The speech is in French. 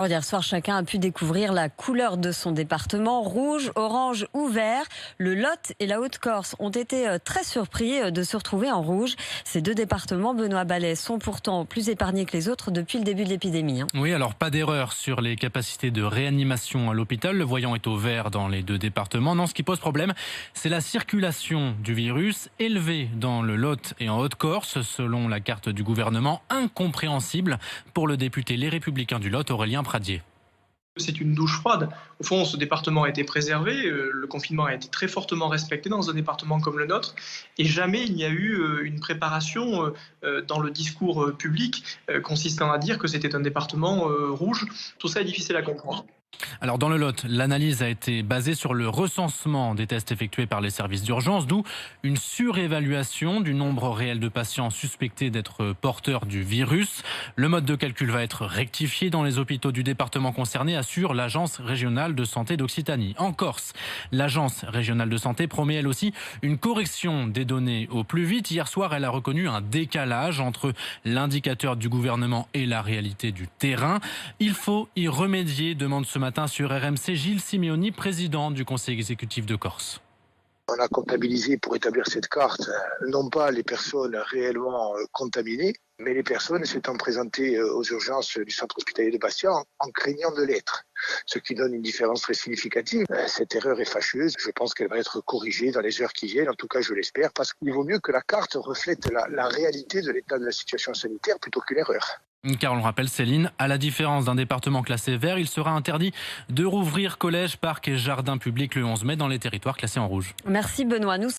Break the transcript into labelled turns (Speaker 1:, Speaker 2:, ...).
Speaker 1: Hier soir, chacun a pu découvrir la couleur de son département, rouge, orange ou vert. Le Lot et la Haute-Corse ont été très surpris de se retrouver en rouge. Ces deux départements, Benoît Ballet, sont pourtant plus épargnés que les autres depuis le début de l'épidémie.
Speaker 2: Oui, alors pas d'erreur sur les capacités de réanimation à l'hôpital. Le voyant est au vert dans les deux départements. Non, ce qui pose problème, c'est la circulation du virus élevée dans le Lot et en Haute-Corse, selon la carte du gouvernement, incompréhensible pour le député Les Républicains du Lot, Aurélien Pradier.
Speaker 3: C'est une douche froide. Au fond, ce département a été préservé, le confinement a été très fortement respecté dans un département comme le nôtre, et jamais il n'y a eu une préparation dans le discours public consistant à dire que c'était un département rouge. Tout ça est difficile à comprendre.
Speaker 2: Alors dans le Lot, l'analyse a été basée sur le recensement des tests effectués par les services d'urgence, d'où une surévaluation du nombre réel de patients suspectés d'être porteurs du virus. Le mode de calcul va être rectifié dans les hôpitaux du département concerné, assure l'Agence régionale de santé d'Occitanie. En Corse, l'Agence régionale de santé promet elle aussi une correction des données au plus vite. Hier soir, elle a reconnu un décalage entre l'indicateur du gouvernement et la réalité du terrain. Il faut y remédier, demande ce matin sur RMC Gilles Simeoni, président du conseil exécutif de Corse.
Speaker 4: On a comptabilisé pour établir cette carte non pas les personnes réellement contaminées, mais les personnes s'étant présentées aux urgences du centre hospitalier de Bastia en craignant de l'être. Ce qui donne une différence très significative. Cette erreur est fâcheuse. Je pense qu'elle va être corrigée dans les heures qui viennent. En tout cas, je l'espère, parce qu'il vaut mieux que la carte reflète la réalité de l'état de la situation sanitaire plutôt qu'une erreur.
Speaker 2: Car on le rappelle, Céline, à la différence d'un département classé vert, il sera interdit de rouvrir collèges, parcs et jardins publics le 11 mai dans les territoires classés en rouge.
Speaker 1: Merci Benoît.